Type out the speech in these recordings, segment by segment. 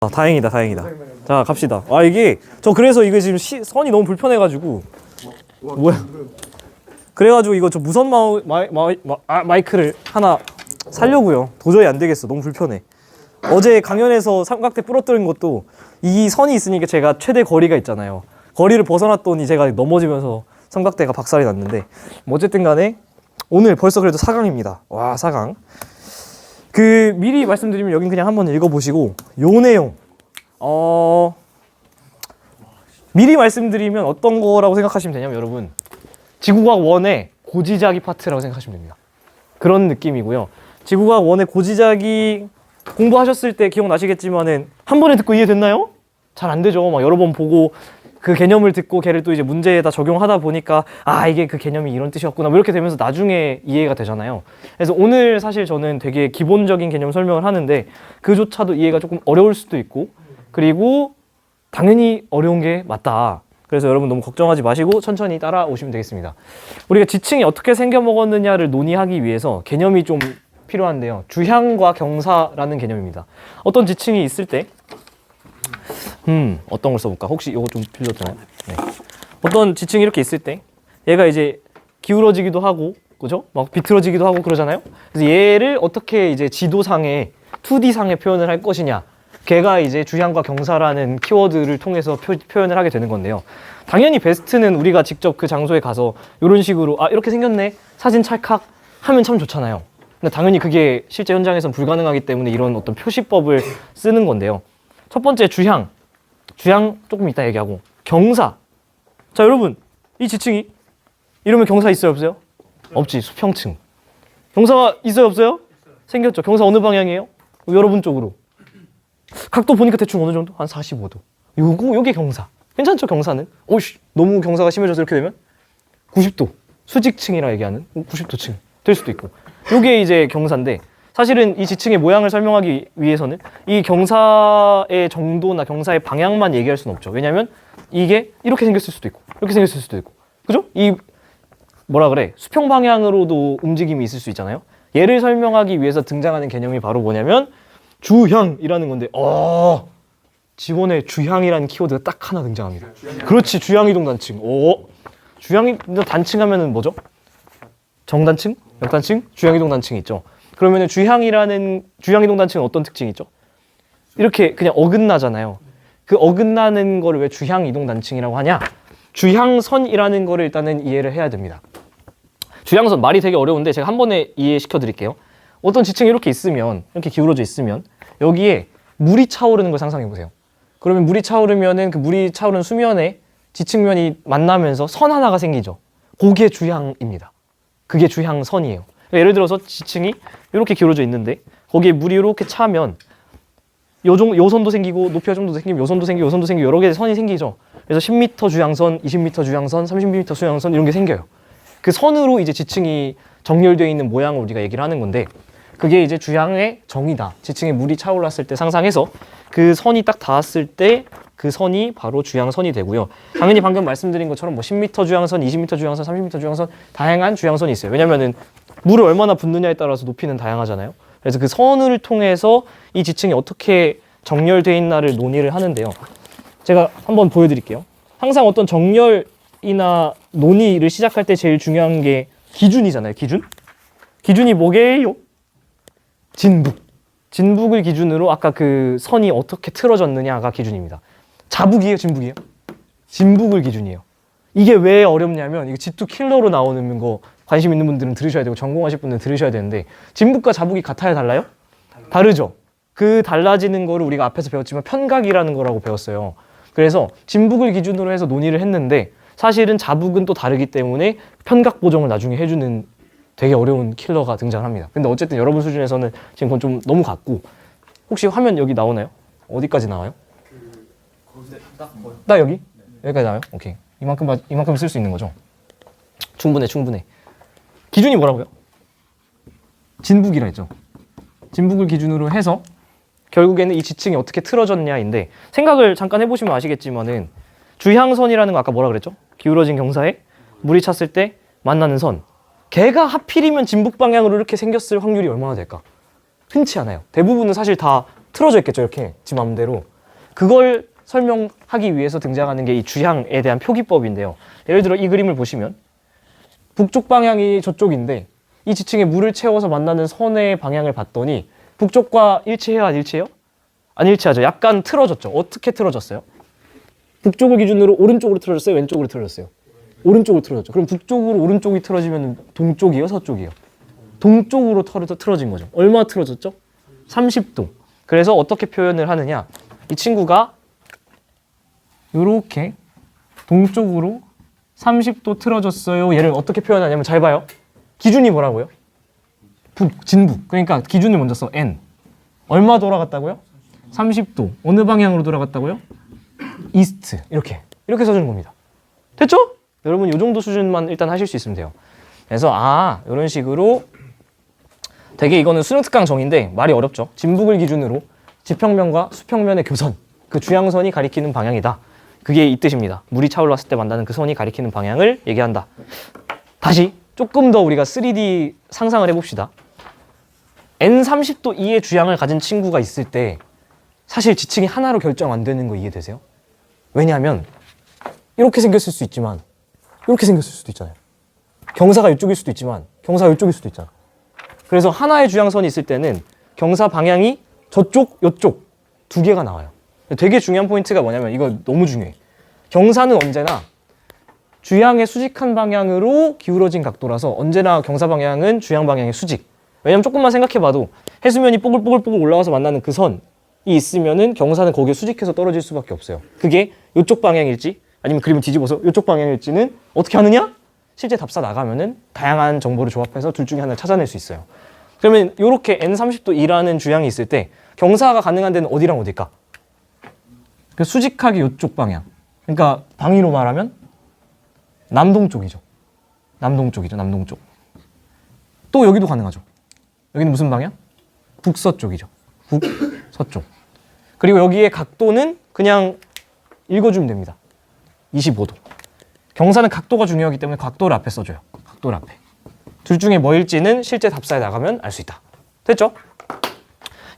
다행이다 다행이다. 자 갑시다. 아 이게 저 그래서 이거 지금 선이 너무 불편해가지고 뭐야 그래가지고 이거 저 무선 마이크를 하나 살려고요. 도저히 안 되겠어. 너무 불편해. 어제 강연에서 삼각대 부러뜨린 것도 이 선이 있으니까 제가 최대 거리가 있잖아요. 거리를 벗어났더니 제가 넘어지면서 삼각대가 박살이 났는데 뭐 어쨌든 간에 오늘 벌써 그래도 4강입니다. 와 4강. 그 미리 말씀드리면 여긴 그냥 한번 읽어보시고 요 내용 미리 말씀드리면 어떤 거라고 생각하시면 되냐면 여러분 지구과학 1의 고지자기 파트라고 생각하시면 됩니다. 그런 느낌이고요. 지구과학 1의 고지자기 공부하셨을 때 기억나시겠지만은 한 번에 듣고 이해됐나요? 잘 안 되죠. 막 여러 번 보고 그 개념을 듣고 걔를 또 이제 문제에다 적용하다 보니까 아 이게 그 개념이 이런 뜻이었구나 뭐 이렇게 되면서 나중에 이해가 되잖아요. 그래서 오늘 사실 저는 되게 기본적인 개념 설명을 하는데 그조차도 이해가 조금 어려울 수도 있고 그리고 당연히 어려운 게 맞다. 그래서 여러분 너무 걱정하지 마시고 천천히 따라오시면 되겠습니다. 우리가 지층이 어떻게 생겨먹었느냐를 논의하기 위해서 개념이 좀 필요한데요. 주향과 경사라는 개념입니다. 어떤 지층이 있을 때 어떤 걸 써볼까? 혹시 이거 좀 빌려주나요? 네. 어떤 지층이 이렇게 있을 때 얘가 이제 기울어지기도 하고 그죠? 막 비틀어지기도 하고 그러잖아요. 그래서 얘를 어떻게 이제 지도상에 2D상에 표현을 할 것이냐 걔가 이제 주향과 경사라는 키워드를 통해서 표현을 하게 되는 건데요. 당연히 베스트는 우리가 직접 그 장소에 가서 이런 식으로 아 이렇게 생겼네 사진 찰칵 하면 참 좋잖아요. 근데 당연히 그게 실제 현장에서는 불가능하기 때문에 이런 어떤 표시법을 쓰는 건데요. 첫 번째 주향 조금 이따 얘기하고 경사. 자 여러분 이 지층이 이러면 경사 있어요 없어요? 없지. 수평층. 경사가 있어요 없어요? 생겼죠. 경사 어느 방향이에요? 여러분 쪽으로. 각도 보니까 대충 어느 정도? 한 45도. 요게 경사. 괜찮죠 경사는? 오씨 너무 경사가 심해져서 이렇게 되면 90도. 수직층이라 얘기하는 90도층 될 수도 있고. 요게 이제 경사인데 사실은 이 지층의 모양을 설명하기 위해서는 이 경사의 정도나 경사의 방향만 얘기할 수는 없죠. 왜냐하면 이게 이렇게 생겼을 수도 있고 이렇게 생겼을 수도 있고 그죠? 이 뭐라 그래 수평 방향으로도 움직임이 있을 수 있잖아요. 얘를 설명하기 위해서 등장하는 개념이 바로 뭐냐면 주향이라는 건데 직원의 주향이라는 키워드가 딱 하나 등장합니다. 그렇지 주향이동 단층. 주향이동 단층 하면은 뭐죠? 정단층? 역단층? 주향이동 단층이 있죠. 그러면은 주향이동 단층은 어떤 특징이 있죠? 이렇게 그냥 어긋나잖아요. 그 어긋나는 거를 왜 주향이동 단층이라고 하냐? 주향선이라는 거를 일단은 이해를 해야 됩니다. 주향선 말이 되게 어려운데 제가 한 번에 이해시켜 드릴게요. 어떤 지층이 이렇게 있으면 이렇게 기울어져 있으면 여기에 물이 차오르는 걸 상상해 보세요. 그러면 물이 차오르면은 그 물이 차오르는 수면에 지층면이 만나면서 선 하나가 생기죠. 그게 주향입니다. 그게 주향선이에요. 예를 들어서 지층이 이렇게 기울어져 있는데 거기에 물이 이렇게 차면 요 선도 생기고 높이가 좀 더 생기면 요 선도 생기고 요 선도 생기고 여러 개의 선이 생기죠. 그래서 10m 주향선, 20m 주향선, 30m 주향선 이런 게 생겨요. 그 선으로 이제 지층이 정렬되어 있는 모양을 우리가 얘기를 하는 건데 그게 이제 주향의 정이다. 지층에 물이 차올랐을 때 상상해서 그 선이 딱 닿았을 때 그 선이 바로 주향선이 되고요. 당연히 방금 말씀드린 것처럼 뭐 10m 주향선, 20m 주향선, 30m 주향선 다양한 주향선이 있어요. 왜냐면은 물을 얼마나 붓느냐에 따라서 높이는 다양하잖아요. 그래서 그 선을 통해서 이 지층이 어떻게 정렬되어 있나를 논의를 하는데요. 제가 한번 보여드릴게요. 항상 어떤 정렬이나 논의를 시작할 때 제일 중요한 게 기준이잖아요. 기준이 뭐게요? 진북을 기준으로 아까 그 선이 어떻게 틀어졌느냐가 기준입니다. 자북이에요? 진북이에요? 진북을 기준이에요. 이게 왜 어렵냐면 이거 G2 킬러로 나오는 거 관심 있는 분들은 들으셔야 되고 전공하실 분들은 들으셔야 되는데 진북과 자북이 같아요? 달라요? 다르죠? 그 달라지는 거를 우리가 앞에서 배웠지만 편각이라는 거라고 배웠어요. 그래서 진북을 기준으로 해서 논의를 했는데 사실은 자북은 또 다르기 때문에 편각 보정을 나중에 해주는 되게 어려운 킬러가 등장합니다. 근데 어쨌든 여러분 수준에서는 지금 그건 좀 너무 같고 혹시 화면 여기 나오나요? 어디까지 나와요? 딱 여기? 여기까지 나와요? 오케이. 이만큼 쓸 수 있는 거죠? 충분해. 기준이 뭐라고요? 진북이라 했죠. 진북을 기준으로 해서 결국에는 이 지층이 어떻게 틀어졌냐인데 생각을 잠깐 해보시면 아시겠지만은 주향선이라는 거 아까 뭐라 그랬죠? 기울어진 경사에 물이 찼을 때 만나는 선. 걔가 하필이면 진북 방향으로 이렇게 생겼을 확률이 얼마나 될까? 흔치 않아요. 대부분은 사실 다 틀어져 있겠죠, 이렇게 지 맘대로. 그걸 설명하기 위해서 등장하는 게 이 주향에 대한 표기법인데요. 예를 들어 이 그림을 보시면 북쪽 방향이 저쪽인데 이 지층에 물을 채워서 만나는 선의 방향을 봤더니 북쪽과 일치해요, 안 일치해요? 안 일치하죠. 약간 틀어졌죠. 어떻게 틀어졌어요? 북쪽을 기준으로 오른쪽으로 틀어졌어요, 왼쪽으로 틀어졌어요? 오른쪽으로 틀어졌죠. 그럼 북쪽으로 오른쪽이 틀어지면 동쪽이요, 서쪽이요? 동쪽으로 틀어진 거죠. 얼마 틀어졌죠? 30도. 그래서 어떻게 표현을 하느냐? 이 친구가 이렇게 동쪽으로 30도 틀어졌어요. 얘를 어떻게 표현하냐면 잘 봐요. 기준이 뭐라고요? 진북. 그러니까 기준을 먼저 써. N. 얼마 돌아갔다고요? 30도. 어느 방향으로 돌아갔다고요? 이스트. 이렇게 써주는 겁니다. 됐죠? 여러분 이 정도 수준만 일단 하실 수 있으면 돼요. 그래서 이런 식으로 되게 이거는 수능 특강 정인데 말이 어렵죠. 진북을 기준으로 지평면과 수평면의 교선, 그 주향선이 가리키는 방향이다. 그게 이 뜻입니다. 물이 차올랐을 때 만나는 그 선이 가리키는 방향을 얘기한다. 다시 조금 더 우리가 3D 상상을 해봅시다. N30도 이의 주향을 가진 친구가 있을 때 사실 지층이 하나로 결정 안 되는 거 이해되세요? 왜냐하면 이렇게 생겼을 수 있지만 이렇게 생겼을 수도 있잖아요. 경사가 이쪽일 수도 있지만 경사가 이쪽일 수도 있잖아. 그래서 하나의 주향선이 있을 때는 경사 방향이 저쪽, 이쪽 두 개가 나와요. 되게 중요한 포인트가 뭐냐면 이거 너무 중요해. 경사는 언제나 주향의 수직한 방향으로 기울어진 각도라서 언제나 경사 방향은 주향 방향의 수직. 왜냐면 조금만 생각해봐도 해수면이 뽀글뽀글 올라와서 만나는 그 선이 있으면은 경사는 거기에 수직해서 떨어질 수밖에 없어요. 그게 이쪽 방향일지 아니면 그림을 뒤집어서 이쪽 방향일지는 어떻게 하느냐? 실제 답사 나가면은 다양한 정보를 조합해서 둘 중에 하나를 찾아낼 수 있어요. 그러면 이렇게 N30도이라는 주향이 있을 때 경사가 가능한 데는 어디랑 어딜까? 그 수직하게 이쪽 방향. 그러니까 방위로 말하면 남동쪽이죠. 남동쪽. 또 여기도 가능하죠. 여기는 무슨 방향? 북서쪽이죠. 북서쪽. 그리고 여기에 각도는 그냥 읽어주면 됩니다. 25도. 경사는 각도가 중요하기 때문에 각도를 앞에 써줘요. 각도를 앞에. 둘 중에 뭐일지는 실제 답사에 나가면 알 수 있다. 됐죠?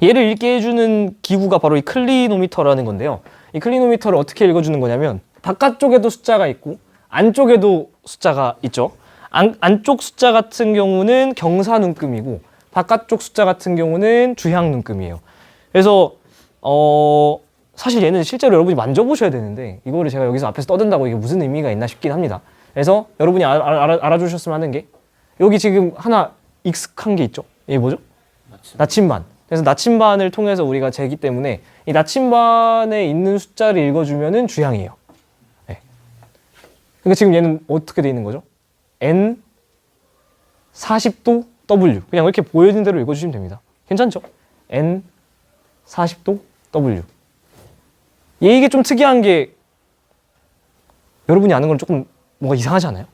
얘를 읽게 해주는 기구가 바로 이 클리노미터라는 건데요. 이 클리노미터를 어떻게 읽어주는 거냐면 바깥쪽에도 숫자가 있고 안쪽에도 숫자가 있죠. 안쪽 숫자 같은 경우는 경사 눈금이고 바깥쪽 숫자 같은 경우는 주향 눈금이에요. 그래서 사실 얘는 실제로 여러분이 만져보셔야 되는데 이거를 제가 여기서 앞에서 떠든다고 이게 무슨 의미가 있나 싶긴 합니다. 그래서 여러분이 알아주셨으면 하는 게 여기 지금 하나 익숙한 게 있죠. 이게 뭐죠? 나침반. 그래서 나침반을 통해서 우리가 재기 때문에 이 나침반에 있는 숫자를 읽어주면은 주향이에요. 네. 그러니까 지금 얘는 어떻게 돼 있는 거죠? N 40도 W. 그냥 이렇게 보여진 대로 읽어주시면 됩니다. 괜찮죠? N 40도 W. 이게 좀 특이한 게 여러분이 아는 건 조금 뭔가 이상하지 않아요?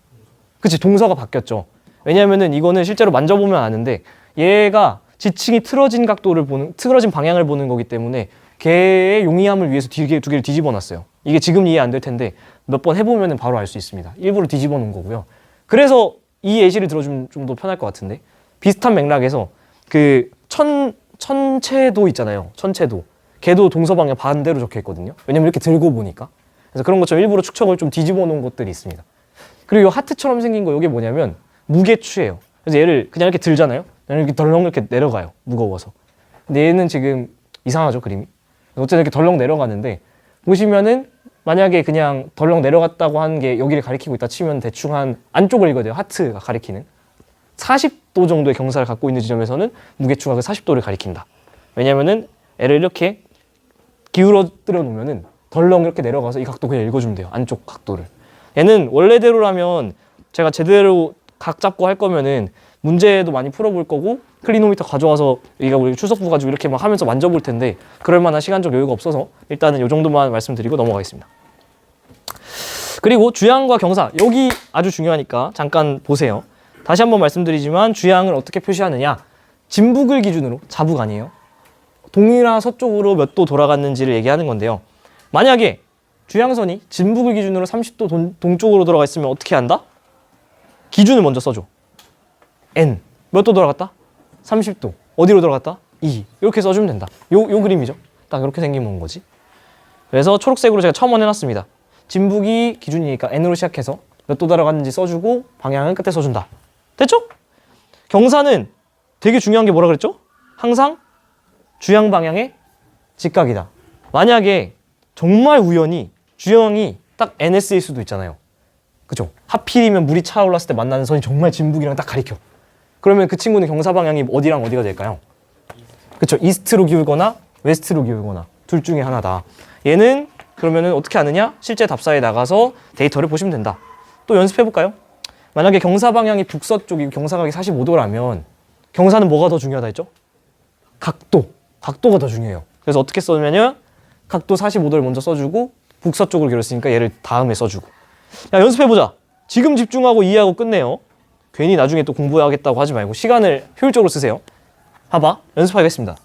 그치? 동사가 바뀌었죠. 왜냐하면은 이거는 실제로 만져보면 아는데 얘가 지층이 틀어진 방향을 보는 거기 때문에 걔의 용이함을 위해서 두 개를 뒤집어 놨어요. 이게 지금 이해 안 될 텐데 몇 번 해보면 바로 알 수 있습니다. 일부러 뒤집어 놓은 거고요. 그래서 이 예시를 들어주면 좀 더 편할 것 같은데 비슷한 맥락에서 그 천체도 있잖아요. 천체도. 걔도 동서 방향 반대로 적혀 있거든요. 왜냐면 이렇게 들고 보니까. 그래서 그런 것처럼 일부러 축척을 좀 뒤집어 놓은 것들이 있습니다. 그리고 이 하트처럼 생긴 거 이게 뭐냐면 무게추예요. 그래서 얘를 그냥 이렇게 들잖아요. 그냥 이렇게 덜렁 이렇게 내려가요. 무거워서. 근데 얘는 지금 이상하죠, 그림이. 어쨌든 이렇게 덜렁 내려가는데 보시면은 만약에 그냥 덜렁 내려갔다고 하는 게 여기를 가리키고 있다 치면 대충 한 안쪽을 읽어야 돼요. 하트가 가리키는. 40도 정도의 경사를 갖고 있는 지점에서는 무게추가 그 40도를 가리킨다. 왜냐면은 애를 이렇게 기울어뜨려 놓으면은 덜렁 이렇게 내려가서 이 각도 그냥 읽어주면 돼요. 안쪽 각도를. 얘는 원래대로라면 제가 제대로 각 잡고 할 거면은 문제도 많이 풀어볼 거고 클리노미터 가져와서 여기가 우리 출석부 가지고 이렇게 막 하면서 만져볼 텐데 그럴 만한 시간적 여유가 없어서 일단은 이 정도만 말씀드리고 넘어가겠습니다. 그리고 주향과 경사 여기 아주 중요하니까 잠깐 보세요. 다시 한번 말씀드리지만 주향을 어떻게 표시하느냐 진북을 기준으로 자북 아니에요. 동이나 서쪽으로 몇 도 돌아갔는지를 얘기하는 건데요. 만약에 주향선이 진북을 기준으로 30도 동쪽으로 돌아가 있으면 어떻게 한다? 기준을 먼저 써줘. N. 몇 도 돌아갔다? 30도. 어디로 돌아갔다? 2. 이렇게 써주면 된다. 요 그림이죠. 딱 이렇게 생기면 거지. 그래서 초록색으로 제가 첨언 해놨습니다. 진북이 기준이니까 n으로 시작해서 몇 도 달아갔는지 써주고 방향은 끝에 써준다. 됐죠? 경사는 되게 중요한 게 뭐라 그랬죠? 항상 주양 방향의 직각이다. 만약에 정말 우연히 주형이 딱 NS일 수도 있잖아요. 그죠? 하필이면 물이 차올랐을 때 만나는 선이 정말 진북이랑 딱 가리켜. 그러면 그 친구는 경사 방향이 어디랑 어디가 될까요? 그쵸? 이스트로 기울거나 웨스트로 기울거나 둘 중에 하나다. 얘는 그러면은 어떻게 아느냐? 실제 답사에 나가서 데이터를 보시면 된다. 또 연습해볼까요? 만약에 경사 방향이 북서쪽이고 경사각이 45도라면 경사는 뭐가 더 중요하다 했죠? 각도가 더 중요해요. 그래서 어떻게 써냐면 각도 45도를 먼저 써주고 북서쪽으로 기울었으니까 얘를 다음에 써주고. 야, 연습해보자. 지금 집중하고 이해하고 끝내요. 괜히 나중에 또 공부하겠다고 하지 말고 시간을 효율적으로 쓰세요. 봐봐. 연습하겠습니다.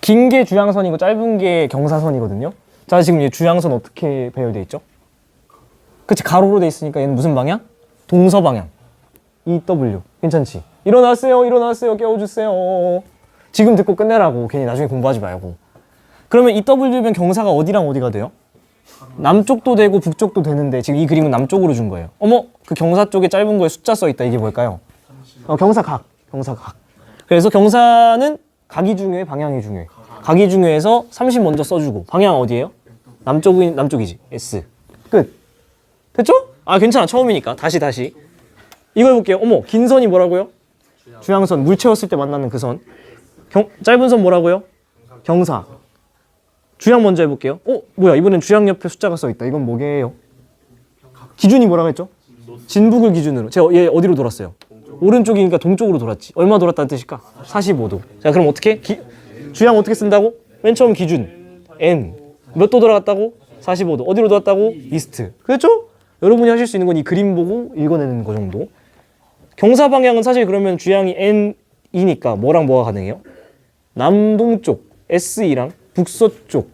긴 게 주양선이고 짧은 게 경사선이거든요. 자, 지금 얘 주양선 어떻게 배열돼 있죠? 그치, 가로로 돼 있으니까 얘는 무슨 방향? 동서 방향. EW. 괜찮지? 일어났어요. 깨워주세요. 지금 듣고 끝내라고. 괜히 나중에 공부하지 말고. 그러면 EW면 경사가 어디랑 어디가 돼요? 남쪽도 되고 북쪽도 되는데 지금 이 그림은 남쪽으로 준 거예요. 어머, 그 경사 쪽에 짧은 거에 숫자 써 있다. 이게 뭘까요? 경사각. 그래서 경사는 각이 중요해, 방향이 중요해. 각이 중요해서 30 먼저 써주고 방향 어디예요? 남쪽이지. S. 끝. 됐죠? 아, 괜찮아. 처음이니까. 다시. 이거 해볼게요. 어머, 긴 선이 뭐라고요? 주양선. 물 채웠을 때 만나는 그 선. 짧은 선 뭐라고요? 경사. 주양 먼저 해볼게요. 뭐야, 이번엔 주양 옆에 숫자가 써있다. 이건 뭐게요? 기준이 뭐라고 했죠? 진북을 기준으로. 제가 얘 어디로 돌았어요? 오른쪽이니까 동쪽으로 돌았지. 얼마 돌았다는 뜻일까? 45도. 자, 그럼 어떻게? 주양 어떻게 쓴다고? 맨 처음 기준 N. 몇 도 돌아갔다고? 45도. 어디로 돌았다고? 이스트. 그렇죠? 여러분이 하실 수 있는 건 이 그림 보고 읽어내는 거 정도. 경사 방향은 사실 그러면 주양이 N이니까 뭐랑 뭐가 가능해요? 남동쪽 SE랑 북서쪽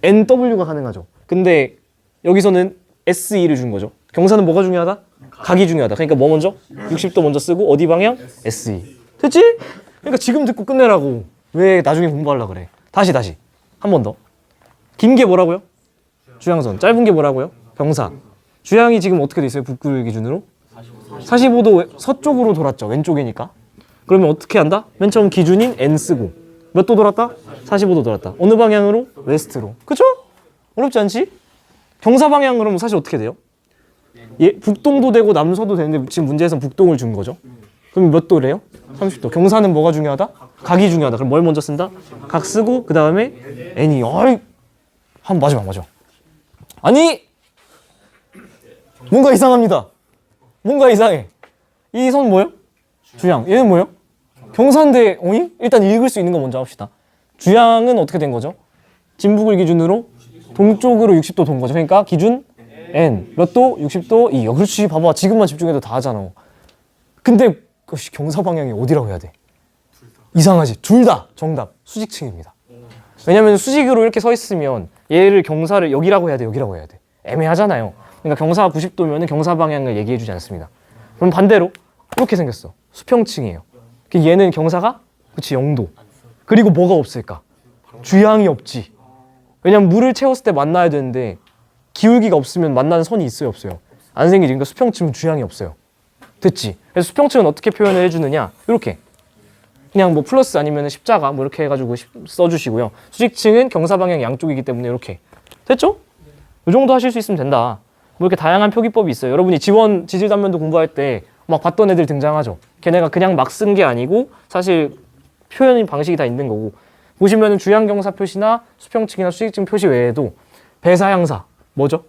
NW가 가능하죠. 근데 여기서는 SE를 준 거죠. 경사는 뭐가 중요하다? 각이 중요하다. 그러니까 뭐 먼저? 60도 먼저 쓰고 어디 방향? SE. 됐지? 그러니까 지금 듣고 끝내라고. 왜 나중에 공부하려고 그래. 다시 한 번 더. 긴 게 뭐라고요? 주양선. 짧은 게 뭐라고요? 경사. 주양이 지금 어떻게 돼 있어요? 북극 기준으로? 45도 서쪽으로 돌았죠. 왼쪽이니까. 그러면 어떻게 한다? 맨 처음 기준인 N 쓰고 몇 도 돌았다? 45도 돌았다. 어느 방향으로? 웨스트로. 그쵸? 어렵지 않지? 경사 방향 그러면 사실 어떻게 돼요? 북동도 되고 남서도 되는데 지금 문제에서는 북동을 준 거죠. 그럼 몇 도래요? 30도. 경사는 뭐가 중요하다? 각이 중요하다. 그럼 뭘 먼저 쓴다? 각 쓰고 그 다음에 N이. 마지막. 아니! 뭔가 이상합니다. 뭔가 이상해. 이 선 뭐예요? 주양. 얘는 뭐예요? 경사인데 일단 읽을 수 있는 거 먼저 합시다. 주양은 어떻게 된 거죠? 진북을 기준으로 동쪽으로 60도 돈 거죠. 그러니까 기준 N. 몇 도? 60도 E. 그렇지. 봐봐. 지금만 집중해도 다 하잖아. 근데 경사 방향이 어디라고 해야 돼? 이상하지? 둘 다 정답. 수직층입니다. 왜냐면 수직으로 이렇게 서 있으면 얘를 경사를 여기라고 해야 돼? 여기라고 해야 돼? 애매하잖아요. 그러니까 경사가 90도면 경사 방향을 얘기해 주지 않습니다. 그럼 반대로 이렇게 생겼어. 수평층이에요. 얘는 경사가 그치 0도. 그리고 뭐가 없을까? 주양이 없지. 왜냐면 물을 채웠을 때 만나야 되는데 기울기가 없으면 만나는 선이 있어요, 없어요? 안 생기지. 그러니까 수평층은 주양이 없어요. 됐지? 그래서 수평층은 어떻게 표현을 해주느냐? 이렇게 그냥 뭐 플러스 아니면 십자가 뭐 이렇게 해가지고 써주시고요. 수직층은 경사 방향 양쪽이기 때문에 이렇게. 됐죠? 이 정도 하실 수 있으면 된다. 뭐 이렇게 다양한 표기법이 있어요. 여러분이 지원 지질단면도 공부할 때 막 봤던 애들 등장하죠. 걔네가 그냥 막 쓴 게 아니고 사실 표현 방식이 다 있는 거고. 보시면은 주양경사 표시나 수평층이나 수직층 표시 외에도 배사향사 뭐죠?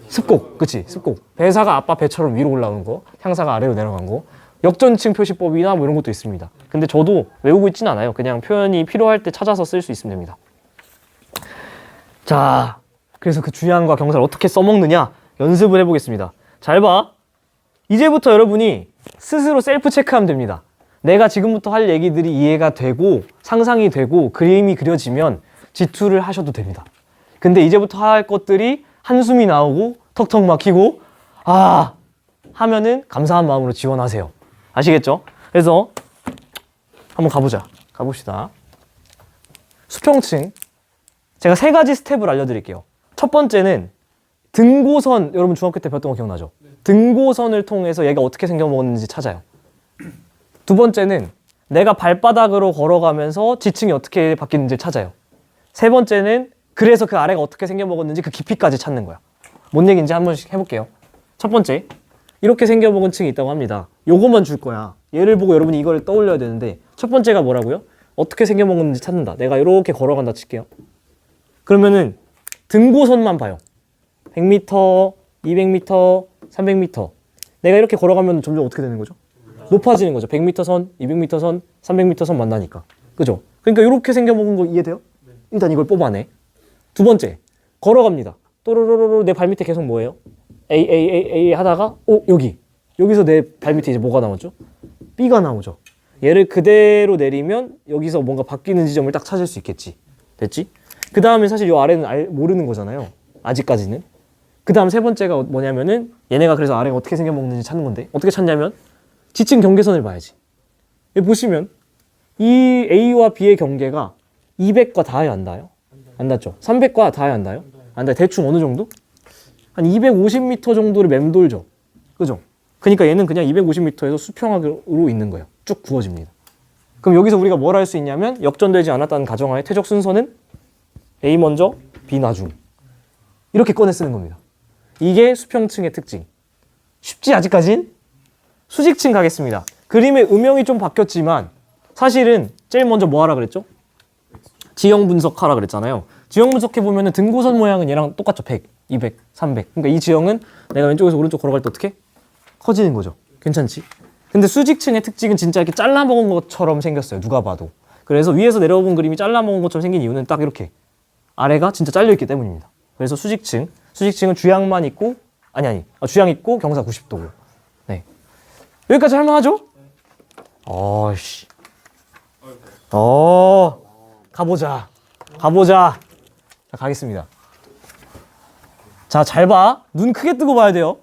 습곡, 그치? 습곡. 배사가 아빠 배처럼 위로 올라오는 거, 향사가 아래로 내려간 거. 역전층 표시법이나 뭐 이런 것도 있습니다. 근데 저도 외우고 있진 않아요. 그냥 표현이 필요할 때 찾아서 쓸 수 있으면 됩니다. 자, 그래서 그 주양과 경사를 어떻게 써먹느냐 연습을 해보겠습니다. 잘 봐. 이제부터 여러분이 스스로 셀프 체크하면 됩니다. 내가 지금부터 할 얘기들이 이해가 되고 상상이 되고 그림이 그려지면 지투를 하셔도 됩니다. 근데 이제부터 할 것들이 한숨이 나오고 턱턱 막히고 하면은 감사한 마음으로 지원하세요. 아시겠죠? 그래서 한번 가봅시다. 수평층. 제가 세 가지 스텝을 알려드릴게요. 첫 번째는 등고선, 여러분 중학교 때 배웠던 거 기억나죠? 등고선을 통해서 얘가 어떻게 생겨먹었는지 찾아요. 두 번째는 내가 발바닥으로 걸어가면서 지층이 어떻게 바뀌는지 찾아요. 세 번째는 그래서 그 아래가 어떻게 생겨먹었는지 그 깊이까지 찾는 거야. 뭔 얘기인지 한 번씩 해볼게요. 첫 번째, 이렇게 생겨먹은 층이 있다고 합니다. 요거만 줄 거야. 얘를 보고 여러분이 이걸 떠올려야 되는데 첫 번째가 뭐라고요? 어떻게 생겨먹었는지 찾는다. 내가 이렇게 걸어간다 칠게요. 그러면은 등고선만 봐요. 100m, 200m, 300m. 내가 이렇게 걸어가면 점점 어떻게 되는 거죠? 높아지는 거죠. 100m 선, 200m 선, 300m 선 만나니까. 그죠? 그러니까 이렇게 생겨먹은 거 이해돼요? 일단 이걸 뽑아내. 두 번째, 걸어갑니다. 또로로로로 내 발밑에 계속 뭐예요? A 하다가 여기서 내 발밑에 이제 뭐가 나오죠? B가 나오죠. 얘를 그대로 내리면 여기서 뭔가 바뀌는 지점을 딱 찾을 수 있겠지. 됐지? 그 다음에 사실 이 아래는 모르는 거잖아요. 아직까지는. 그 다음 세 번째가 뭐냐면은 얘네가 그래서 아래가 어떻게 생겨먹는지 찾는 건데 어떻게 찾냐면 지층 경계선을 봐야지. 여기 보시면 이 A와 B의 경계가 200과 닿아요, 안 닿아요? 안 닿죠? 300과 닿아요, 안 닿아요? 안 닿아요. 대충 어느 정도? 한 250m 정도를 맴돌죠. 그죠? 그러니까 얘는 그냥 250m에서 수평으로 있는 거예요. 쭉 구워집니다. 그럼 여기서 우리가 뭘 할 수 있냐면 역전되지 않았다는 가정하에 퇴적 순서는 A 먼저, B 나중. 이렇게 꺼내 쓰는 겁니다. 이게 수평층의 특징. 쉽지 아직까진? 수직층 가겠습니다. 그림의 음영이 좀 바뀌었지만 사실은 제일 먼저 뭐 하라 그랬죠? 지형 분석하라 그랬잖아요. 지형 분석해 보면은 등고선 모양은 얘랑 똑같죠. 100, 200, 300. 그러니까 이 지형은 내가 왼쪽에서 오른쪽 걸어갈 때 어떻게? 커지는 거죠. 괜찮지? 근데 수직층의 특징은 진짜 이렇게 잘라먹은 것처럼 생겼어요. 누가 봐도. 그래서 위에서 내려본 그림이 잘라먹은 것처럼 생긴 이유는 딱 이렇게 아래가 진짜 잘려있기 때문입니다. 그래서 수직층은 주양만 있고 주양 있고 경사 90도고. 네. 여기까지 할만하죠? 어씨. 가보자. 자, 가겠습니다. 자, 잘 봐. 눈 크게 뜨고 봐야 돼요.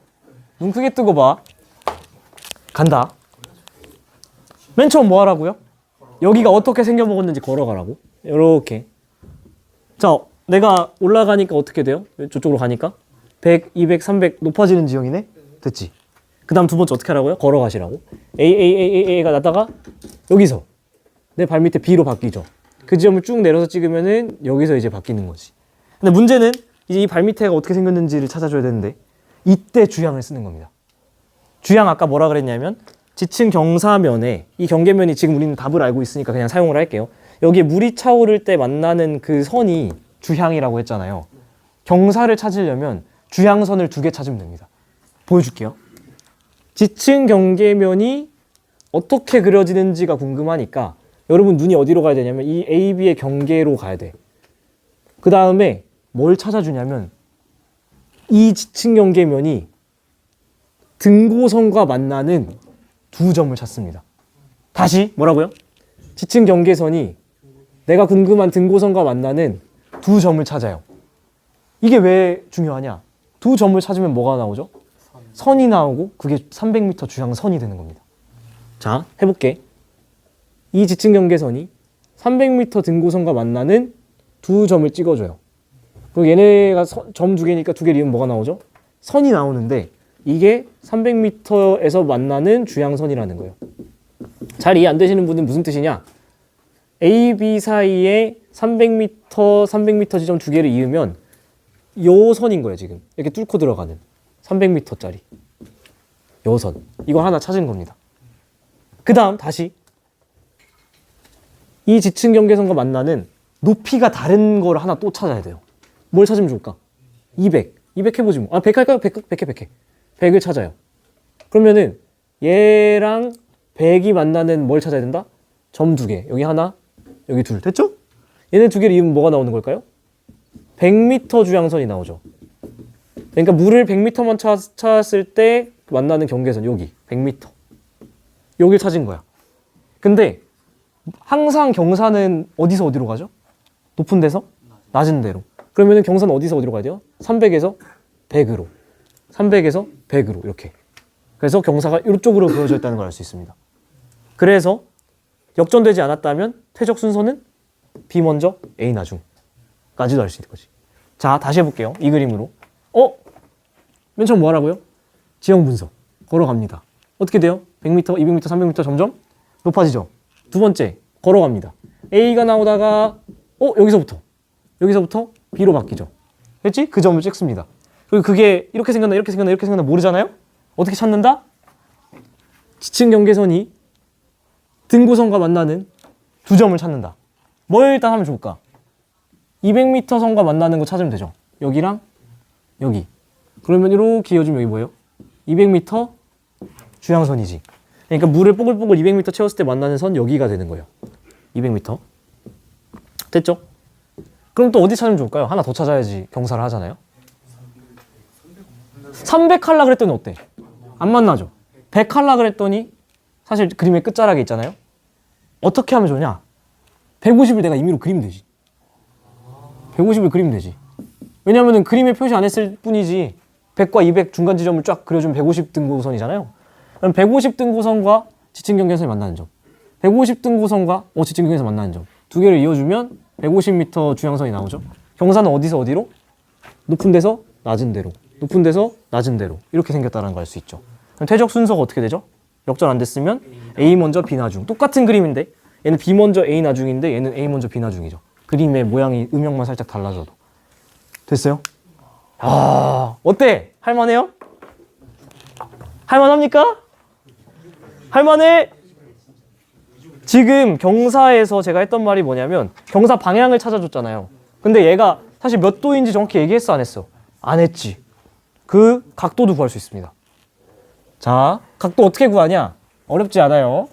눈 크게 뜨고 봐. 간다. 맨 처음 뭐 하라고요? 여기가 어떻게 생겨먹었는지 걸어가라고. 이렇게. 자, 내가 올라가니까 어떻게 돼요? 저쪽으로 가니까 100, 200, 300 높아지는 지형이네? 됐지? 그 다음 두 번째 어떻게 하라고요? 걸어가시라고. A가 나다가 여기서 내 발밑에 B로 바뀌죠. 그 지점을 쭉 내려서 찍으면은 여기서 이제 바뀌는 거지. 근데 문제는 이제 이 발밑에가 어떻게 생겼는지를 찾아줘야 되는데 이때 주양을 쓰는 겁니다. 주양 아까 뭐라 그랬냐면 지층 경사면에 이 경계면이 지금 우리는 답을 알고 있으니까 그냥 사용을 할게요. 여기에 물이 차오를 때 만나는 그 선이 주향이라고 했잖아요. 경사를 찾으려면 주향선을 2개 찾으면 됩니다. 보여줄게요. 지층 경계면이 어떻게 그려지는지가 궁금하니까 여러분 눈이 어디로 가야 되냐면 이 AB의 경계로 가야 돼. 그 다음에 뭘 찾아주냐면 이 지층 경계면이 등고선과 만나는 2점을 찾습니다. 다시 뭐라고요? 지층 경계선이 내가 궁금한 등고선과 만나는 2점을 찾아요. 이게 왜 중요하냐? 2점을 찾으면 뭐가 나오죠? 선이 나오고 그게 300m 주향선이 되는 겁니다. 자, 해볼게. 이 지층 경계선이 300m 등고선과 만나는 2점을 찍어줘요. 그리고 얘네가 점 2개니까 2개 리으면 뭐가 나오죠? 선이 나오는데 이게 300m에서 만나는 주향선이라는 거예요. 잘 이해 안 되시는 분은 무슨 뜻이냐? A, B 사이에 300m 지점 2개를 이으면 요 선인 거예요, 지금. 이렇게 뚫고 들어가는 300m짜리. 요 선. 이걸 하나 찾은 겁니다. 그 다음 다시 이 지층 경계선과 만나는 높이가 다른 걸 하나 또 찾아야 돼요. 뭘 찾으면 좋을까? 200 해보지 뭐. 100 할까요? 100해. 100을 찾아요. 그러면은 얘랑 100이 만나는 뭘 찾아야 된다? 점 2개. 여기 하나, 여기 둘. 됐죠? 얘네 2개를 이으면 뭐가 나오는 걸까요? 100m 주향선이 나오죠. 그러니까 물을 100m만 찾았을 때 만나는 경계선 여기 100m. 여길 찾은 거야. 근데 항상 경사는 어디서 어디로 가죠? 높은 데서 낮은 데로. 그러면은 경사는 어디서 어디로 가야 돼요? 300에서 100으로. 300에서 100으로 이렇게. 그래서 경사가 이쪽으로 그어져 있다는 걸 알 수 있습니다. 그래서 역전되지 않았다면 퇴적 순서는 B 먼저, A 나중까지도 알 수 있는 거지. 자, 다시 해볼게요. 이 그림으로. 맨 처음 뭐 하라고요? 지형 분석. 걸어갑니다. 어떻게 돼요? 100m, 200m, 300m 점점 높아지죠. 두 번째, 걸어갑니다. A가 나오다가 여기서부터 B로 바뀌죠. 됐지? 그 점을 찍습니다. 그리고 그게 이렇게 생겼나 이렇게 생겼나 이렇게 생겼나 모르잖아요? 어떻게 찾는다? 지층 경계선이 등고선과 만나는 두 점을 찾는다. 뭘 일단 하면 좋을까? 200m 선과 만나는 거 찾으면 되죠. 여기랑 여기. 그러면 이렇게 이어지면 여기 뭐예요? 200m 주향선이지. 그러니까 물을 뽀글뽀글 200m 채웠을 때 만나는 선 여기가 되는 거예요. 200m. 됐죠? 그럼 또 어디 찾으면 좋을까요? 하나 더 찾아야지 경사를 하잖아요. 300 하려고 그랬더니 어때? 안 만나죠? 100 하려고 그랬더니 사실 그림의 끝자락에 있잖아요. 어떻게 하면 좋냐? 150을 내가 임의로 그리면 되지. 150을 그리면 되지. 왜냐면은 그림에 표시 안 했을 뿐이지 100과 200 중간 지점을 쫙 그려주면 150 등고선이잖아요. 그럼 150 등고선과 지층 경계선이 만나는 점, 150 등고선과 지층 경계선 만나는 점 두 개를 이어주면 150m 주향선이 나오죠. 경사는 어디서 어디로? 높은 데서 낮은 데로, 높은 데서 낮은 데로 이렇게 생겼다는 걸 알 수 있죠. 그럼 퇴적 순서가 어떻게 되죠? 역전 안 됐으면 A 먼저 B 나중. 똑같은 그림인데 얘는 B 먼저 A 나중인데 얘는 A 먼저 B 나중이죠. 그림의 모양이 음영만 살짝 달라져도. 됐어요? 어때? 할만해요? 할만합니까? 할만해? 지금 경사에서 제가 했던 말이 뭐냐면 경사 방향을 찾아줬잖아요. 근데 얘가 사실 몇 도인지 정확히 얘기했어 안 했어? 안 했지. 그 각도도 구할 수 있습니다. 자, 각도 어떻게 구하냐? 어렵지 않아요.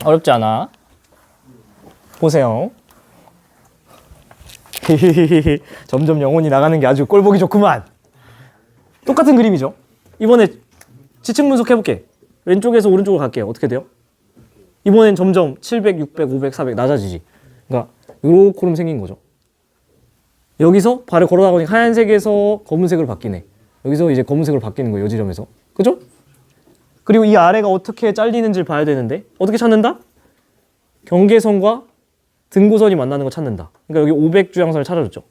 어렵지 않아. 보세요. 점점 영혼이 나가는 게 아주 꼴보기 좋구만. 똑같은 그림이죠. 이번에 지층 분석해볼게. 왼쪽에서 오른쪽으로 갈게요. 어떻게 돼요? 이번엔 점점 700, 600, 500, 400 낮아지지. 그러니까 요렇게 생긴 거죠. 여기서 발을 걸어가다 보니 하얀색에서 검은색으로 바뀌네. 여기서 이제 검은색으로 바뀌는 거예요. 이 지점에서. 그죠? 그리고 이 아래가 어떻게 잘리는지를 봐야 되는데 어떻게 찾는다? 경계선과 등고선이 만나는 거 찾는다. 그러니까 여기 500 주향선을 찾아줬죠.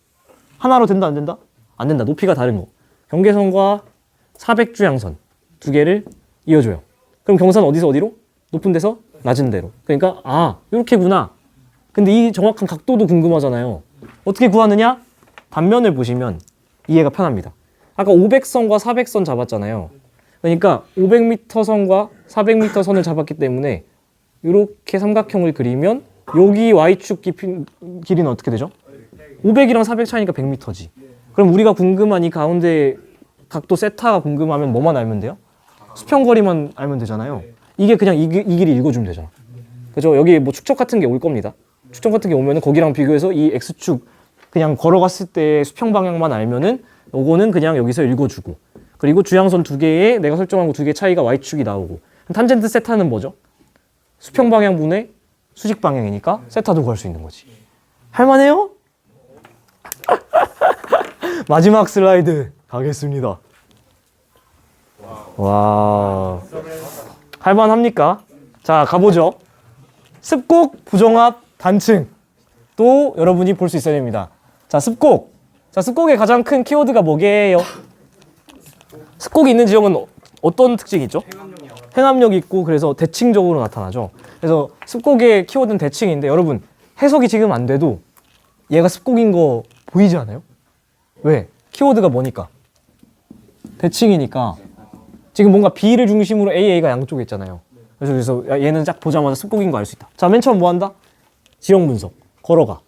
하나로 된다 안 된다? 안 된다. 높이가 다른 거. 경계선과 400 주향선 두 개를 이어줘요. 그럼 경사는 어디서 어디로? 높은 데서 낮은 데로. 그러니까 이렇게구나. 근데 이 정확한 각도도 궁금하잖아요. 어떻게 구하느냐? 단면을 보시면 이해가 편합니다. 아까 500선과 400선 잡았잖아요. 그러니까 500m 선과 400m 선을 잡았기 때문에 이렇게 삼각형을 그리면 여기 Y축 길이는 어떻게 되죠? 500이랑 400 차이니까 100m지. 그럼 우리가 궁금한 이 가운데 각도 세타가 궁금하면 뭐만 알면 돼요? 수평거리만 알면 되잖아요. 이게 그냥 이 길이 읽어주면 되잖아. 그죠? 여기 뭐 축척 같은 게 올 겁니다. 축척 같은 게 오면은 거기랑 비교해서 이 X축 그냥 걸어갔을 때 수평 방향만 알면은 요거는 그냥 여기서 읽어주고, 그리고 주향선 두 개에 내가 설정한 거 두 개 차이가 Y축이 나오고, 탄젠트 세타는 뭐죠? 수평 방향분의 수직 방향이니까 세타도 구할 수 있는 거지. 할만해요? 마지막 슬라이드 가겠습니다. 와, 할만합니까? 자, 가보죠. 습곡, 부정합, 단층. 또 여러분이 볼 수 있어야 됩니다. 자, 습곡. 자, 습곡의 가장 큰 키워드가 뭐게요? 습곡이 있는 지역은 어떤 특징이 있죠? 행압력이 있고, 그래서 대칭적으로 나타나죠. 그래서 습곡의 키워드는 대칭인데, 여러분 해석이 지금 안 돼도 얘가 습곡인 거 보이지 않아요? 왜? 키워드가 뭐니까? 대칭이니까. 지금 뭔가 B를 중심으로 A가 양쪽에 있잖아요. 그래서 얘는 딱 보자마자 습곡인 거 알 수 있다. 자, 맨 처음 뭐 한다? 지형 분석. 걸어가.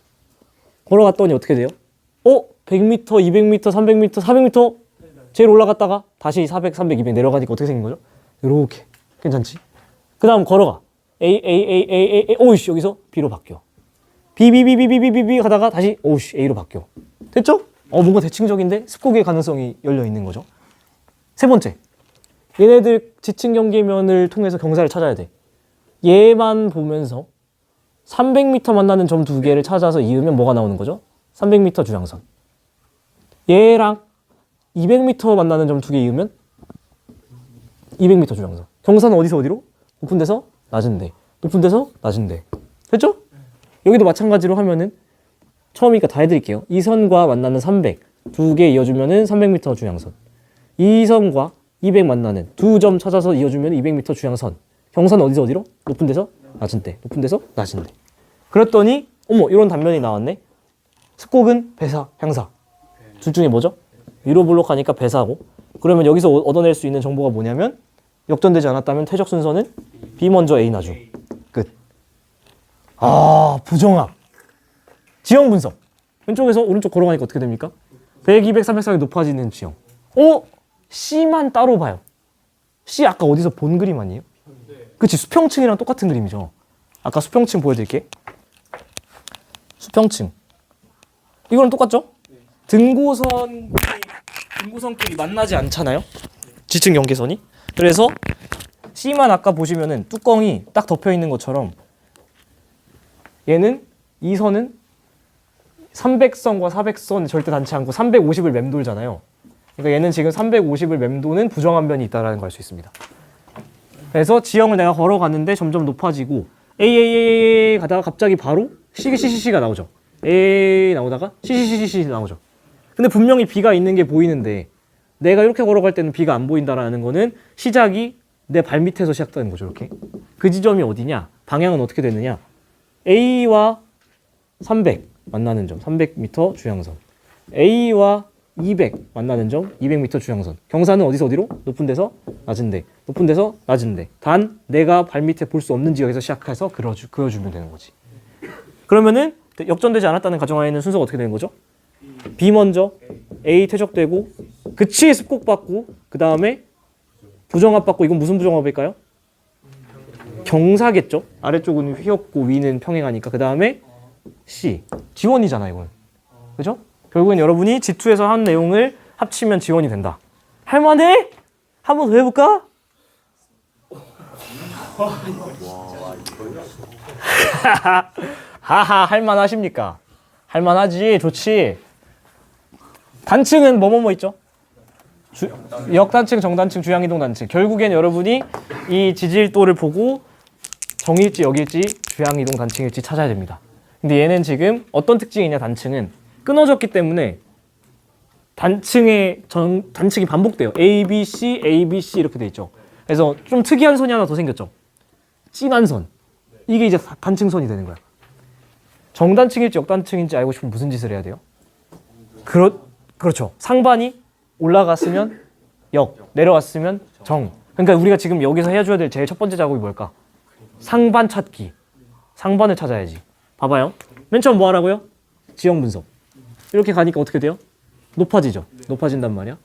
걸어갔더니 어떻게 돼요? 100m, 200m, 300m, 400m 제일 올라갔다가 다시 400, 300, 200 내려가니까 어떻게 생긴 거죠? 이렇게. 괜찮지? 그 다음 걸어가. A, 오이씨, 여기서 B로 바뀌어. B 가다가 다시 오이씨, A로 바뀌어. 됐죠? 뭔가 대칭적인데 습곡의 가능성이 열려 있는 거죠. 세 번째. 얘네들 지층 경계면을 통해서 경사를 찾아야 돼. 얘만 보면서 300m 만나는 점 두 개를 찾아서 이으면 뭐가 나오는 거죠? 300m 주향선. 얘랑 200m 만나는 점 두 개 이으면 200m 주향선. 경사는 어디서 어디로? 높은 데서 낮은 데, 높은 데서 낮은 데. 됐죠? 여기도 마찬가지로 하면은 처음이니까 다 해드릴게요. 이 선과 만나는 300 두 개 이어주면은 300m 주향선. 이 선과 200 만나는 두 점 찾아서 이어주면 200m 주향선. 경사는 어디서 어디로? 높은 데서 낮은 데, 높은 데서 낮은 데. 그랬더니 어머 이런 단면이 나왔네. 습곡은 배사, 향사. 둘 중에 뭐죠? 위로 볼록하니까 배사고. 그러면 여기서 얻어낼 수 있는 정보가 뭐냐면 역전되지 않았다면 퇴적 순서는 B 먼저 A 나중. 끝. 아 부정합. 지형 분석. 왼쪽에서 오른쪽 걸어가니까 어떻게 됩니까? 100, 200, 300 사이 높아지는 지형. C만 따로 봐요. C 아까 어디서 본 그림 아니에요? 그치, 수평층이랑 똑같은 그림이죠. 아까 수평층 보여드릴게. 수평층. 이거랑 똑같죠? 등고선끼리 만나지 않잖아요? 지층 경계선이. 그래서 C만 아까 보시면은 뚜껑이 딱 덮여 있는 것처럼 얘는 이 선은 300선과 400선 절대 닿지 않고 350을 맴돌잖아요. 그러니까 얘는 지금 350을 맴도는 부정한 변이 있다라는 걸 알 수 있습니다. 그래서 지형을 내가 걸어가는데 점점 높아지고 A 가다가 갑자기 바로 C가 나오죠. A 나오다가 C 나오죠. 근데 분명히 B가 있는 게 보이는데 내가 이렇게 걸어갈 때는 B가 안 보인다라는 거는 시작이 내 발밑에서 시작되는 거죠. 이렇게. 그 지점이 어디냐? 방향은 어떻게 되느냐? A와 300 만나는 점, 300m 주향선. A와 200 만나는 점, 200m 주향선. 경사는 어디서 어디로? 높은 데서 낮은 데, 높은 데서 낮은 데. 단 내가 발밑에 볼 수 없는 지역에서 시작해서 그려주면 되는 거지. 그러면은 역전되지 않았다는 가정하에는 순서가 어떻게 되는 거죠? B 먼저 A 퇴적되고 그치 습곡 받고 그 다음에 부정합 받고. 이건 무슨 부정합일까요? 경사겠죠. 아래쪽은 휘었고 위는 평행하니까. 그 다음에 C 지원이잖아 이건. 그죠? 결국엔 여러분이 G2에서 한 내용을 합치면 지원이 된다. 할만해? 한 번 더 해볼까? 하하 할만하십니까? 할만하지. 좋지. 단층은 뭐뭐뭐 있죠? 역단층, 정단층, 주향이동 단층. 결국엔 여러분이 이 지질도를 보고 정일지, 역일지, 주향이동 단층일지 찾아야 됩니다. 근데 얘는 지금 어떤 특징이냐? 단층은 끊어졌기 때문에 단층이 반복돼요. A, B, C, A, B, C 이렇게 돼 있죠. 그래서 좀 특이한 선이 하나 더 생겼죠. 진한 선. 이게 이제 단층선이 되는 거야. 정단층일지 역단층인지 알고 싶으면 무슨 짓을 해야 돼요? 그렇죠. 상반이 올라갔으면 역, 내려왔으면 정. 그러니까 우리가 지금 여기서 해줘야 될 제일 첫 번째 작업이 뭘까? 상반 찾기. 상반을 찾아야지. 봐봐요. 맨 처음 뭐 하라고요? 지형 분석. 이렇게 가니까 어떻게 돼요? 높아지죠. 높아진단 말이야.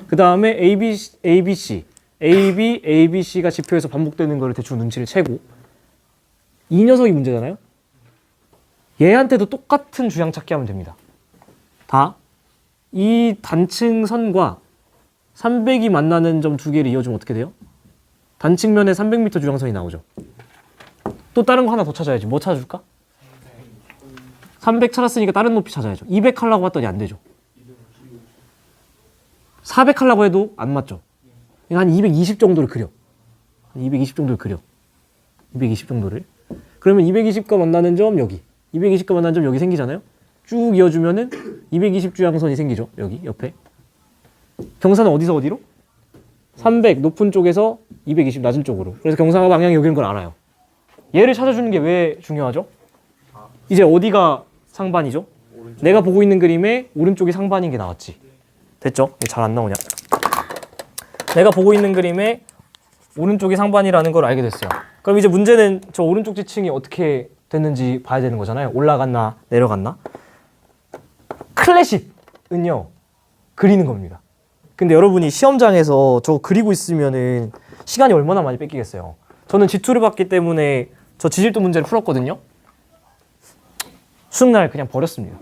그 다음에 ABC, ABC가 지표에서 반복되는 거를 대충 눈치를 채고 이 녀석이 문제잖아요. 얘한테도 똑같은 주향 찾기 하면 됩니다. 다 이 단층 선과 300이 만나는 점 두 개를 이어주면 어떻게 돼요? 단층면에 300m 주향선이 나오죠. 또 다른 거 하나 더 찾아야지. 뭐 찾아줄까? 300 찾았으니까 다른 높이 찾아야죠. 200 하려고 했더니 안 되죠. 400 하려고 해도 안 맞죠. 한 220 정도를 그려. 220 정도를 그려. 220 정도를. 그러면 220과 만나는 점 여기. 220과 만나는 점 여기 생기잖아요. 쭉 이어주면은 220 주향선이 생기죠. 여기 옆에. 경사는 어디서 어디로? 300 높은 쪽에서 220 낮은 쪽으로. 그래서 경사가 방향이 여기인 걸 알아요. 얘를 찾아주는 게 왜 중요하죠? 이제 어디가 상반이죠? 내가 보고 있는 그림에 오른쪽이 상반인 게 나왔지. 됐죠? 잘 안 나오냐? 내가 보고 있는 그림에 오른쪽이 상반이라는 걸 알게 됐어요. 그럼 이제 문제는 저 오른쪽 지층이 어떻게 됐는지 봐야 되는 거잖아요. 올라갔나 내려갔나? 클래식은요. 그리는 겁니다. 근데 여러분이 시험장에서 저거 그리고 있으면은 시간이 얼마나 많이 뺏기겠어요. 저는 G2를 봤기 때문에 저 지질도 문제를 풀었거든요. 수능날 그냥 버렸습니다.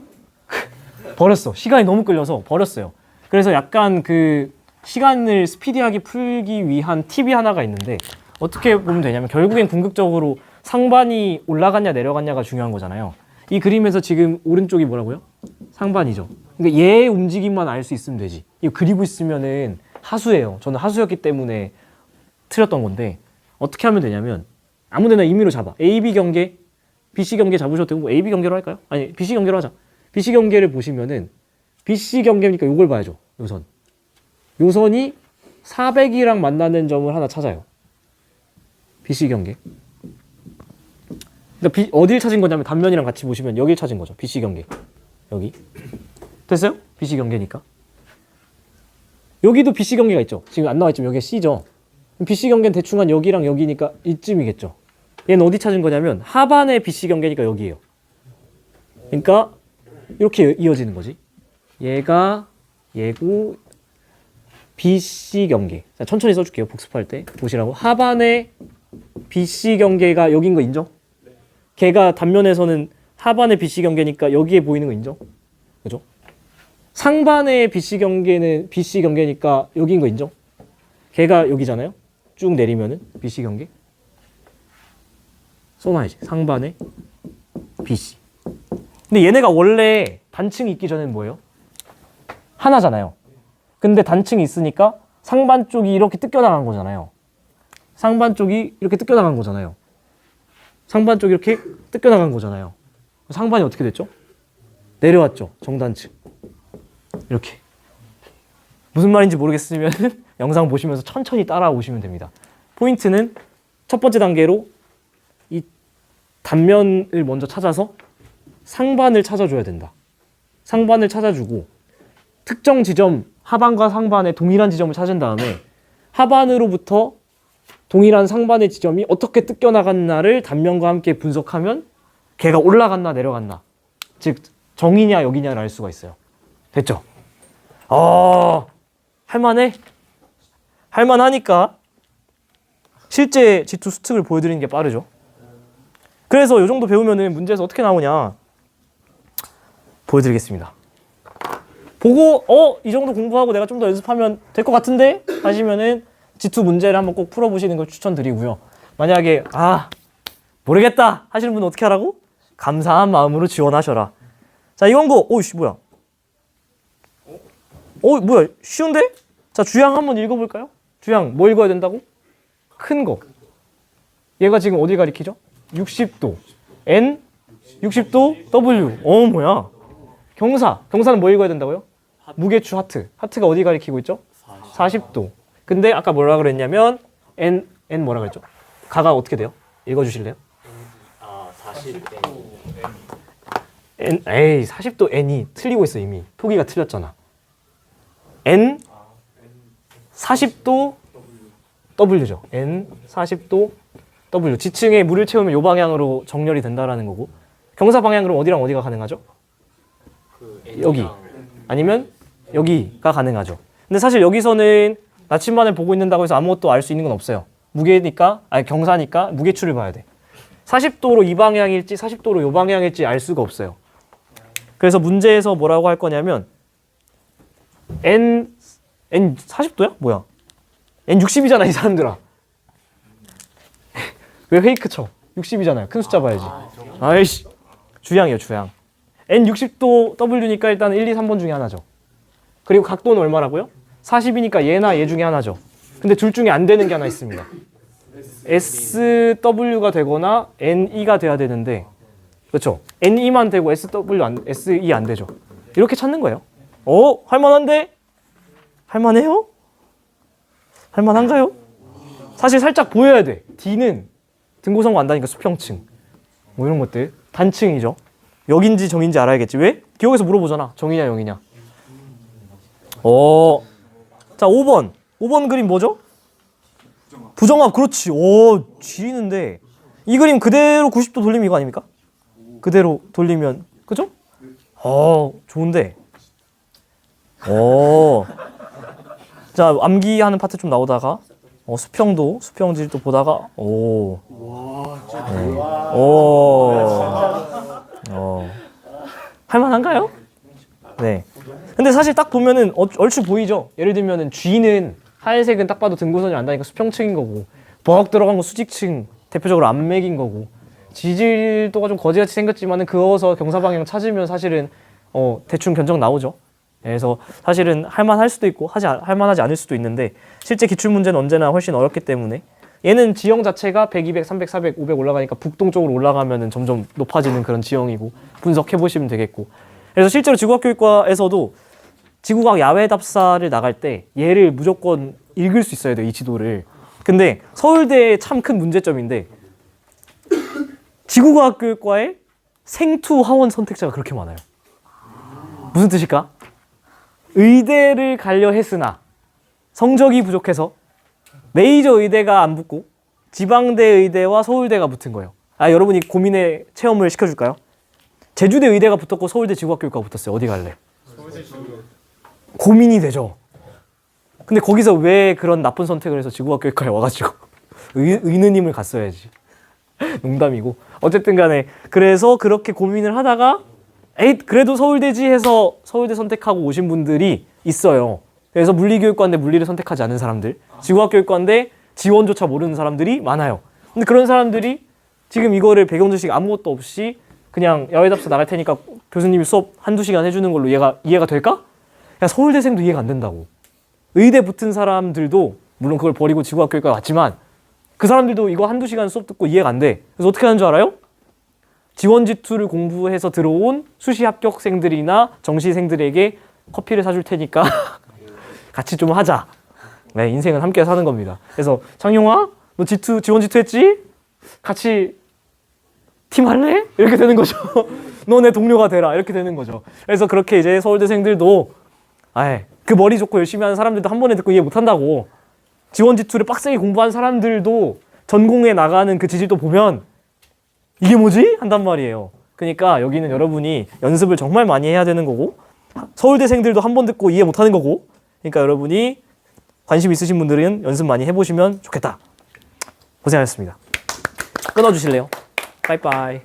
버렸어. 시간이 너무 끌려서 버렸어요. 그래서 약간 그 시간을 스피디하게 풀기 위한 팁이 하나가 있는데 어떻게 보면 되냐면 결국엔 궁극적으로 상반이 올라갔냐 내려갔냐가 중요한 거잖아요. 이 그림에서 지금 오른쪽이 뭐라고요? 상반이죠. 그러니까 얘의 움직임만 알 수 있으면 되지. 이거 그리고 있으면은 하수예요. 저는 하수였기 때문에 틀렸던 건데 어떻게 하면 되냐면 아무데나 임의로 잡아. AB 경계 BC 경계 잡으셔도 되고 뭐 AB 경계로 할까요? 아니 BC 경계로 하자. BC 경계를 보시면은 BC 경계니까 요걸 봐야죠. 요선. 요선이 400이랑 만나는 점을 하나 찾아요. BC 경계. 그러니까 어딜 찾은 거냐면 단면이랑 같이 보시면 여길 찾은 거죠. BC 경계. 여기. 됐어요? BC 경계니까. 여기도 BC 경계가 있죠. 지금 안 나와 있지만 여기가 C죠. BC 경계는 대충 한 여기랑 여기니까 이쯤이겠죠. 얘는 어디 찾은 거냐면 하반의 BC 경계니까 여기예요. 그러니까 이렇게 이어지는 거지. 얘가 얘고 BC 경계. 자, 천천히 써줄게요. 복습할 때 보시라고. 하반의 BC 경계가 여긴 거 인정? 걔가 단면에서는 하반의 BC 경계니까 여기에 보이는 거 인정? 그죠? 상반의 BC 경계는 BC 경계니까 여긴 거 인정? 걔가 여기잖아요. 쭉 내리면은 BC 경계. 써놔야지. 상반의 BC. 근데 얘네가 원래 단층이 있기 전에는 뭐예요? 하나잖아요. 근데 단층이 있으니까 상반 쪽이 이렇게 뜯겨나간 거잖아요. 상반 쪽이 이렇게 뜯겨나간 거잖아요. 상반 쪽이 이렇게 뜯겨나간 거잖아요. 상반이 어떻게 됐죠? 내려왔죠. 정단층. 이렇게. 무슨 말인지 모르겠으면 영상 보시면서 천천히 따라오시면 됩니다. 포인트는 첫 번째 단계로 이 단면을 먼저 찾아서 상반을 찾아줘야 된다. 상반을 찾아주고 특정 지점 하반과 상반의 동일한 지점을 찾은 다음에 하반으로부터 동일한 상반의 지점이 어떻게 뜯겨나갔나를 단면과 함께 분석하면 걔가 올라갔나 내려갔나, 즉 정이냐 여기냐를 알 수가 있어요. 됐죠? 할만해? 할만하니까 실제 G2 수특을 보여드리는 게 빠르죠. 그래서 이 정도 배우면은 문제에서 어떻게 나오냐 보여드리겠습니다. 보고 이 정도 공부하고 내가 좀 더 연습하면 될 것 같은데 하시면은 G2 문제를 한번 꼭 풀어보시는 걸 추천드리고요. 만약에 모르겠다 하시는 분은 어떻게 하라고? 감사한 마음으로 지원하셔라. 자, 이건 거 오이씨 뭐야? 뭐야? 쉬운데? 자, 주양 한번 읽어볼까요? 주양 뭐 읽어야 된다고? 큰 거. 얘가 지금 어디 가리키죠? 60도. N 60도 W. 뭐야? 경사는 뭐 읽어야 된다고요? 무게추 하트가 어디 가리키고 있죠? 40도. 근데 아까 뭐라 그랬냐면 N 뭐라 그랬죠? 가가 어떻게 돼요? 읽어주실래요? 40. 에이 40도 N이 틀리고 있어. 이미 토기가 틀렸잖아. N 40도 W죠. N 40도 W. 지층에 물을 채우면 이 방향으로 정렬이 된다라는 거고, 경사 방향 그럼 어디랑 어디가 가능하죠? 여기 아니면 여기가 가능하죠. 근데 사실 여기서는 나침반을 보고 있는다고 해서 아무것도 알 수 있는 건 없어요. 무게니까, 경사니까 무게추를 봐야 돼. 40도로 이 방향일지 40도로 이 방향일지 알 수가 없어요. 그래서 문제에서 뭐라고 할 거냐면 N 40도야? 뭐야? N 60이잖아 이 사람들아. 왜 페이크 쳐? 60이잖아요. 큰 숫자 봐야지. 아이씨. 주양이에요, 주양. N 60도 W니까 일단 1, 2, 3번 중에 하나죠. 그리고 각도는 얼마라고요? 40이니까 얘나 얘 중에 하나죠. 근데 둘 중에 안 되는 게 하나 있습니다. SW가 되거나 NE가 돼야 되는데, 그렇죠? NE만 되고 SE 안 되죠. 이렇게 찾는 거예요. 할만한데? 할만해요? 할만한가요? 사실 살짝 보여야 돼. D는 등고성고 안다니까 수평층. 뭐 이런 것들. 단층이죠. 역인지 정인지 알아야겠지. 왜? 기억에서 물어보잖아. 정이냐 영이냐. 자, 5번. 5번 그림 뭐죠? 부정합. 그렇지. 쥐는데 이 그림 그대로 90도 돌리면 이거 아닙니까? 그대로 돌리면, 그죠? 좋은데. 자, 암기하는 파트 좀 나오다가 수평질도 보다가 할만한가요? 네. 근데 사실 딱 보면은 얼추 보이죠? 예를 들면은 G는 하얀색은 딱 봐도 등고선이 안다니까 수평층인 거고, 버럭 들어간 거 수직층, 대표적으로 암맥인 거고, 지질도가 좀 거지같이 생겼지만은 그어서 경사 방향 찾으면 사실은 대충 견적 나오죠. 그래서 사실은 할만할 수도 있고 할만하지 않을 수도 있는데, 실제 기출 문제는 언제나 훨씬 어렵기 때문에 얘는 지형 자체가 100, 200, 300, 400, 500 올라가니까 북동쪽으로 올라가면은 점점 높아지는 그런 지형이고 분석해 보시면 되겠고. 그래서 실제로 지구과학교육과에서도 지구과학 야외 답사를 나갈 때 얘를 무조건 읽을 수 있어야 돼요, 이 지도를. 근데 서울대의 참 큰 문제점인데 지구과학교육과에 생투 하원 선택자가 그렇게 많아요. 무슨 뜻일까? 의대를 가려 했으나 성적이 부족해서 메이저 의대가 안 붙고 지방대 의대와 서울대가 붙은 거예요. 여러분이 고민의 체험을 시켜줄까요? 제주대 의대가 붙었고 서울대 지구학교육과가 붙었어요. 어디 갈래? 서울대 지구. 고민이 되죠. 근데 거기서 왜 그런 나쁜 선택을 해서 지구학교육과에 와가지고 의느님을 갔어야지. 농담이고. 어쨌든 간에 그래서 그렇게 고민을 하다가 그래도 서울대지 해서 서울대 선택하고 오신 분들이 있어요. 그래서 물리교육과인데 물리를 선택하지 않은 사람들, 지구학교육과인데 지원조차 모르는 사람들이 많아요. 근데 그런 사람들이 지금 이거를 배경지식 아무것도 없이 그냥 야외답사 나갈 테니까 교수님이 수업 한두 시간 해주는 걸로 이해가 될까? 그냥 서울대생도 이해가 안 된다고. 의대 붙은 사람들도 물론 그걸 버리고 지구학교육과에 왔지만 그 사람들도 이거 한두 시간 수업 듣고 이해가 안 돼. 그래서 어떻게 하는 줄 알아요? 지원지투를 공부해서 들어온 수시 합격생들이나 정시생들에게 커피를 사줄 테니까 같이 좀 하자. 네, 인생은 함께 사는 겁니다. 그래서 창용아, 너 지원 지투 했지? 같이 팀 할래? 이렇게 되는 거죠. 너 내 동료가 되라. 이렇게 되는 거죠. 그래서 그렇게 이제 서울대생들도 그 머리 좋고 열심히 하는 사람들도 한 번에 듣고 이해 못 한다고. 지원 지투를 빡세게 공부한 사람들도 전공에 나가는 그 지질도 보면 이게 뭐지? 한단 말이에요. 그러니까 여기는 여러분이 연습을 정말 많이 해야 되는 거고 서울대생들도 한 번 듣고 이해 못 하는 거고 그러니까 여러분이 관심 있으신 분들은 연습 많이 해보시면 좋겠다. 고생하셨습니다. 끊어주실래요? 빠이빠이.